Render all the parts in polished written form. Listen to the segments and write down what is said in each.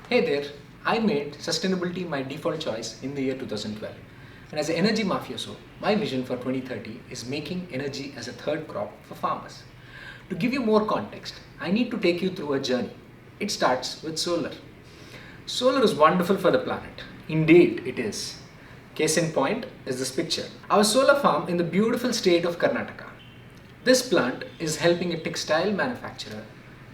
Hey there, I made sustainability my default choice in the year 2012. And as an energy mafioso, my vision for 2030 is making energy as a third crop for farmers. To give you more context, I need to take you through a journey. It starts with solar. Solar is wonderful for the planet. Indeed, it is. Case in point is this picture. Our solar farm in the beautiful state of Karnataka. This plant is helping a textile manufacturer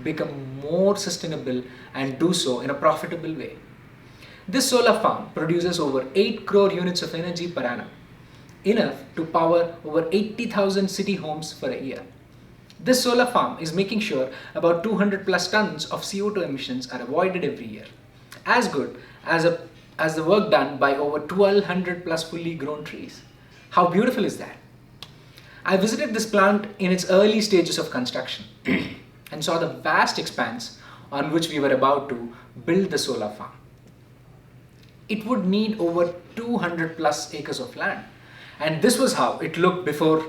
become more sustainable and do so in a profitable way. This solar farm produces over 8 crore units of energy per annum, enough to power over 80,000 city homes for a year. This solar farm is making sure about 200 plus tons of CO2 emissions are avoided every year, as good as the work done by over 1200 plus fully grown trees. How beautiful is that? I visited this plant in its early stages of construction and saw the vast expanse on which we were about to build the solar farm. It would need over 200 plus acres of land, and this was how it looked before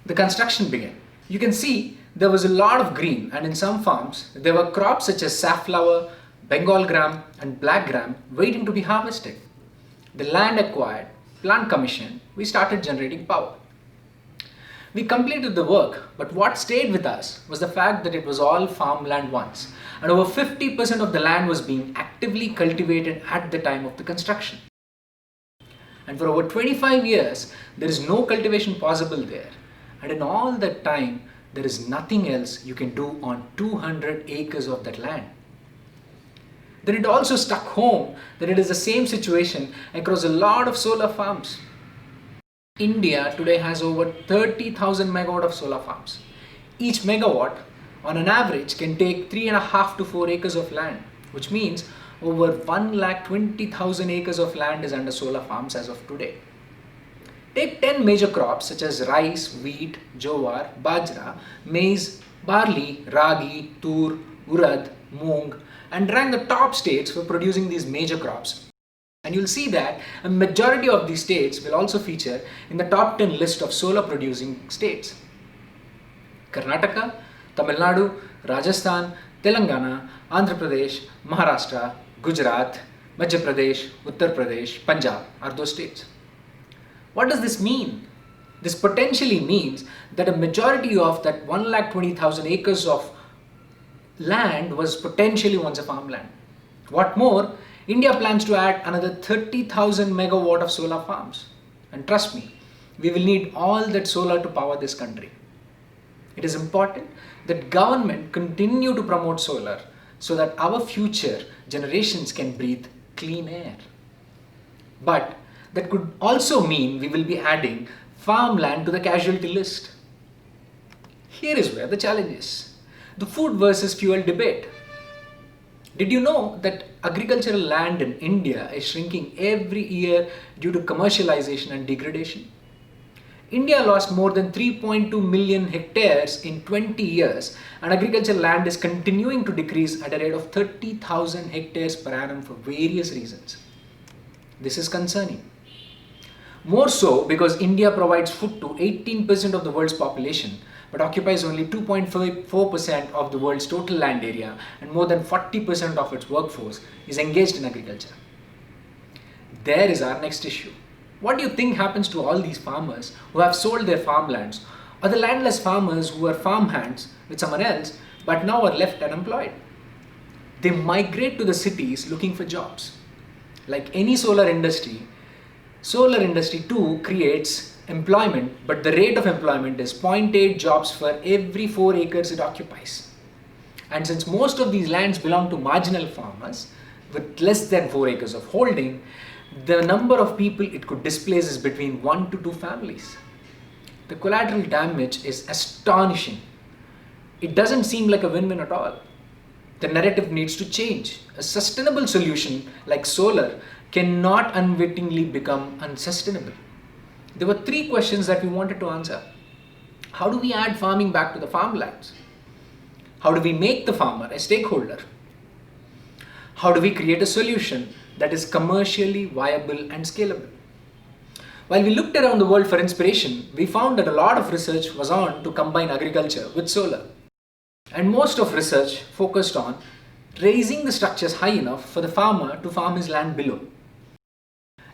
the construction began. You can see there was a lot of green, and in some farms there were crops such as safflower, Bengal gram and black gram waiting to be harvested. The land acquired, plant commissioned, we started generating power. We completed the work, but what stayed with us was the fact that it was all farmland once, and over 50% of the land was being actively cultivated at the time of the construction. And for over 25 years, there is no cultivation possible there, and in all that time, there is nothing else you can do on 200 acres of that land. Then it also struck home that it is the same situation across a lot of solar farms. India today has over 30,000 megawatt of solar farms. Each megawatt on an average can take 3.5 to 4 acres of land, which means over 1,20,000 acres of land is under solar farms as of today. Take 10 major crops such as rice, wheat, jowar, bajra, maize, barley, ragi, tur, urad, moong, and rank the top states for producing these major crops. And you'll see that a majority of these states will also feature in the top 10 list of solar producing states. Karnataka, Tamil Nadu, Rajasthan, Telangana, Andhra Pradesh, Maharashtra, Gujarat, Madhya Pradesh, Uttar Pradesh, Punjab are those states. What does this mean? This potentially means that a majority of that 1,20,000 acres of land was potentially once a farmland. What more, India plans to add another 30,000 megawatt of solar farms. And trust me, we will need all that solar to power this country. It is important that government continue to promote solar so that our future generations can breathe clean air. But that could also mean we will be adding farmland to the casualty list. Here is where the challenge is: the food versus fuel debate. Did you know that agricultural land in India is shrinking every year due to commercialization and degradation? India lost more than 3.2 million hectares in 20 years, and agricultural land is continuing to decrease at a rate of 30,000 hectares per annum for various reasons. This is concerning. More so because India provides food to 18% of the world's population, but occupies only 2.4% of the world's total land area, and more than 40% of its workforce is engaged in agriculture. There is our next issue. What do you think happens to all these farmers who have sold their farmlands, or the landless farmers who were farmhands with someone else but now are left unemployed? They migrate to the cities looking for jobs. Like any solar industry too creates employment, but the rate of employment is 0.8 jobs for every 4 acres it occupies. And since most of these lands belong to marginal farmers with less than 4 acres of holding, the number of people it could displace is between 1 to 2 families. The collateral damage is astonishing. It doesn't seem like a win-win at all. The narrative needs to change. A sustainable solution like solar cannot unwittingly become unsustainable. There were 3 questions that we wanted to answer. How do we add farming back to the farmlands? How do we make the farmer a stakeholder? How do we create a solution that is commercially viable and scalable? While we looked around the world for inspiration, we found that a lot of research was on to combine agriculture with solar. And most of research focused on raising the structures high enough for the farmer to farm his land below.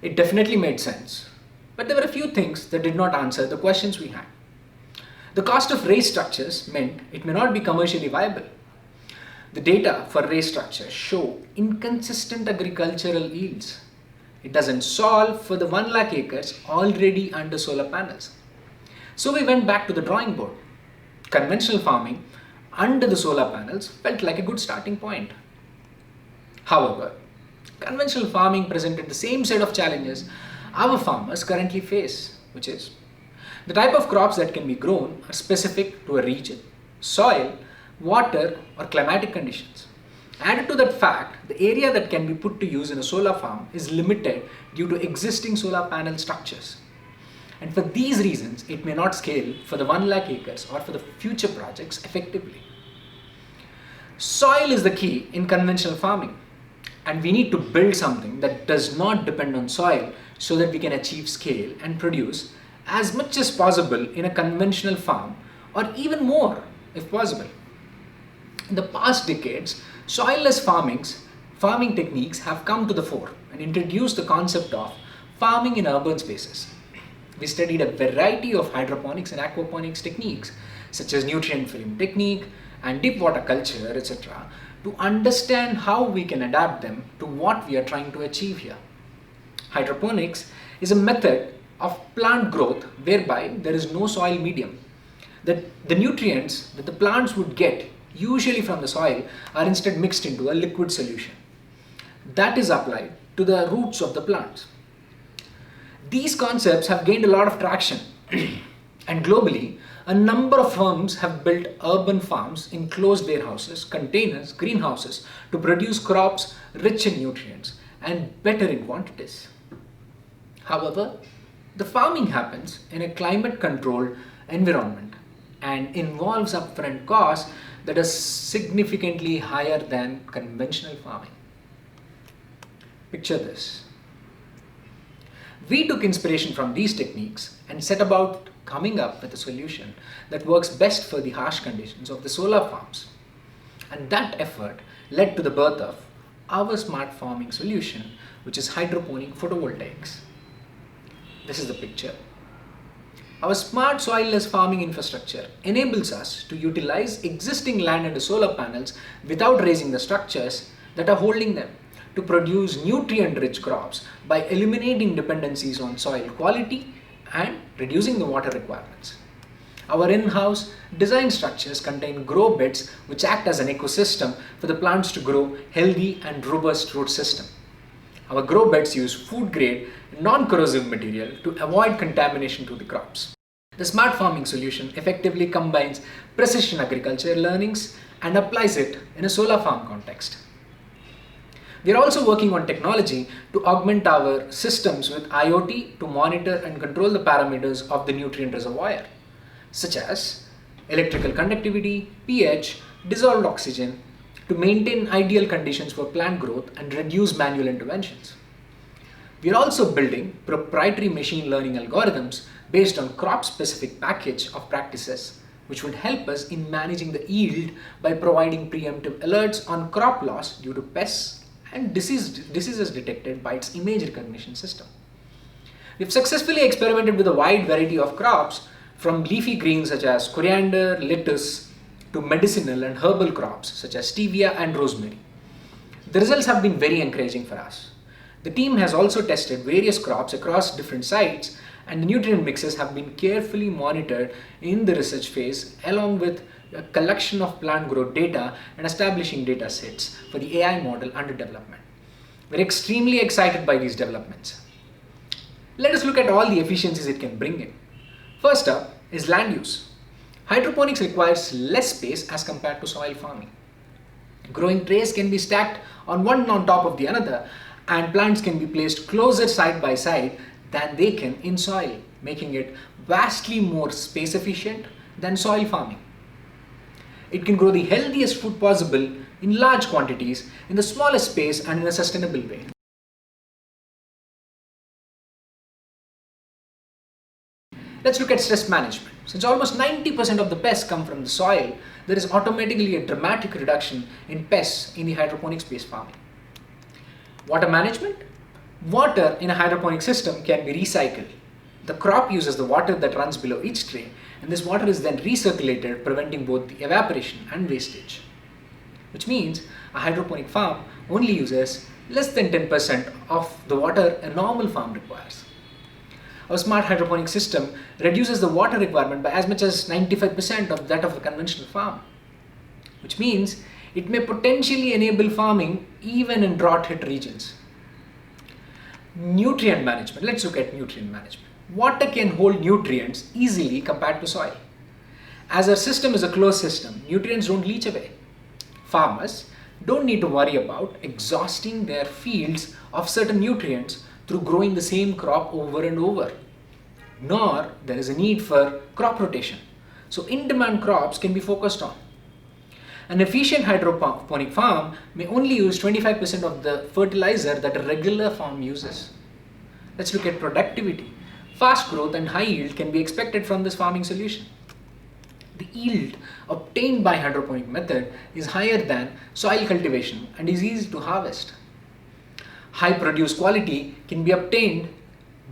It definitely made sense, but there were a few things that did not answer the questions we had. The cost of raised structures meant it may not be commercially viable. The data for raised structures show inconsistent agricultural yields. It doesn't solve for the 1 lakh acres already under solar panels. So we went back to the drawing board. Conventional farming under the solar panels felt like a good starting point. However, conventional farming presented the same set of challenges our farmers currently face, which is the type of crops that can be grown are specific to a region, soil, water, or climatic conditions. Added to that fact, the area that can be put to use in a solar farm is limited due to existing solar panel structures. And for these reasons, it may not scale for the 1 lakh acres or for the future projects effectively. Soil is the key in conventional farming, and we need to build something that does not depend on soil so that we can achieve scale and produce as much as possible in a conventional farm, or even more if possible. In the past decades, soilless farming techniques have come to the fore and introduced the concept of farming in urban spaces. We studied a variety of hydroponics and aquaponics techniques such as nutrient film technique and deep water culture, etc., to understand how we can adapt them to what we are trying to achieve here. Hydroponics is a method of plant growth whereby there is no soil medium. The nutrients that the plants would get usually from the soil are instead mixed into a liquid solution that is applied to the roots of the plants. These concepts have gained a lot of traction and globally a number of firms have built urban farms in closed warehouses, containers, greenhouses to produce crops rich in nutrients and better in quantities. However, the farming happens in a climate controlled environment and involves upfront costs that are significantly higher than conventional farming. Picture this. We took inspiration from these techniques and set about coming up with a solution that works best for the harsh conditions of the solar farms. And that effort led to the birth of our smart farming solution, which is hydroponic photovoltaics. This is the picture. Our smart soilless farming infrastructure enables us to utilize existing land under solar panels without raising the structures that are holding them, to produce nutrient-rich crops by eliminating dependencies on soil quality and reducing the water requirements. Our in-house design structures contain grow beds which act as an ecosystem for the plants to grow healthy and robust root system. Our grow beds use food-grade, non-corrosive material to avoid contamination to the crops. The smart farming solution effectively combines precision agriculture learnings and applies it in a solar farm context. We are also working on technology to augment our systems with IoT to monitor and control the parameters of the nutrient reservoir, such as electrical conductivity, pH, dissolved oxygen, to maintain ideal conditions for plant growth and reduce manual interventions. We are also building proprietary machine learning algorithms based on crop-specific package of practices, which would help us in managing the yield by providing preemptive alerts on crop loss due to pests and diseases detected by its image recognition system. We've successfully experimented with a wide variety of crops, from leafy greens such as coriander, lettuce, to medicinal and herbal crops such as stevia and rosemary. The results have been very encouraging for us. The team has also tested various crops across different sites, and the nutrient mixes have been carefully monitored in the research phase, along with a collection of plant growth data and establishing data sets for the AI model under development. We're extremely excited by these developments. Let us look at all the efficiencies it can bring in. First up is land use. Hydroponics requires less space as compared to soil farming. Growing trays can be stacked on one on top of the another, and plants can be placed closer side by side than they can in soil, making it vastly more space efficient than soil farming. It can grow the healthiest food possible in large quantities in the smallest space and in a sustainable way. Let's look at stress management. Since almost 90% of the pests come from the soil, there is automatically a dramatic reduction in pests in the hydroponics-based farming. Water management. Water in a hydroponic system can be recycled. The crop uses the water that runs below each tray, and this water is then recirculated, preventing both the evaporation and wastage. Which means a hydroponic farm only uses less than 10% of the water a normal farm requires. Our smart hydroponic system reduces the water requirement by as much as 95% of that of a conventional farm. Which means it may potentially enable farming even in drought-hit regions. Nutrient management. Let's look at nutrient management. Water can hold nutrients easily compared to soil. As our system is a closed system, nutrients don't leach away. Farmers don't need to worry about exhausting their fields of certain nutrients through growing the same crop over and over. Nor there is a need for crop rotation. So in-demand crops can be focused on. An efficient hydroponic farm may only use 25% of the fertilizer that a regular farm uses. Let's look at productivity. Fast growth and high yield can be expected from this farming solution. The yield obtained by hydroponic method is higher than soil cultivation and is easy to harvest. High produce quality can be obtained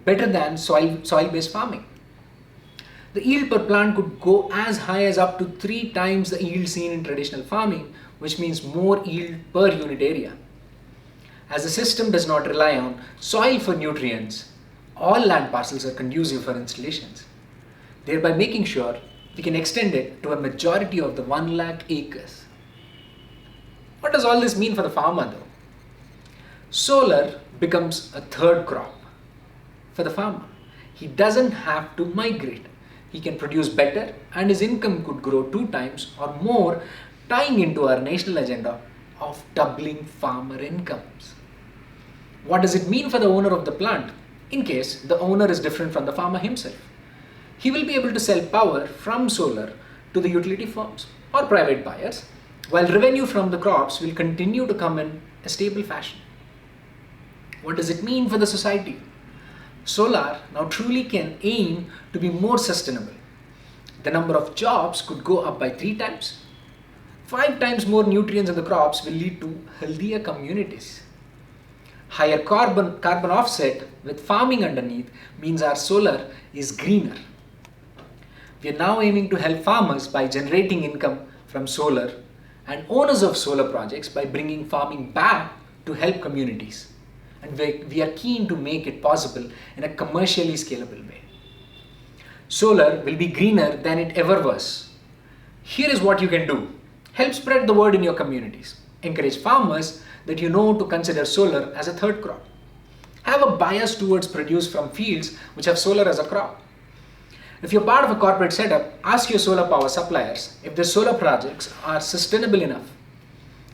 better than soil-based farming. The yield per plant could go as high as up to 3 times the yield seen in traditional farming, which means more yield per unit area. As the system does not rely on soil for nutrients, all land parcels are conducive for installations, thereby making sure we can extend it to a majority of the 1 lakh acres. What does all this mean for the farmer though? Solar becomes a third crop for the farmer. He doesn't have to migrate. He can produce better and his income could grow 2 times or more, tying into our national agenda of doubling farmer incomes. What does it mean for the owner of the plant in case the owner is different from the farmer himself? He will be able to sell power from solar to the utility firms or private buyers, while revenue from the crops will continue to come in a stable fashion. What does it mean for the society? Solar now truly can aim to be more sustainable. The number of jobs could go up by 3 times. 5 times more nutrients in the crops will lead to healthier communities. Higher carbon offset with farming underneath means our solar is greener. We are now aiming to help farmers by generating income from solar and owners of solar projects by bringing farming back to help communities. And we are keen to make it possible in a commercially scalable way. Solar will be greener than it ever was. Here is what you can do. Help spread the word in your communities. Encourage farmers that you know to consider solar as a third crop. Have a bias towards produce from fields which have solar as a crop. If you're part of a corporate setup, ask your solar power suppliers if their solar projects are sustainable enough.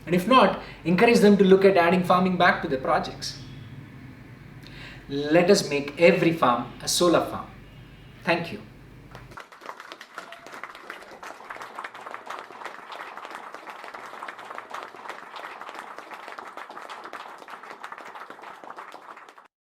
And if not, encourage them to look at adding farming back to their projects. Let us make every farm a solar farm. Thank you.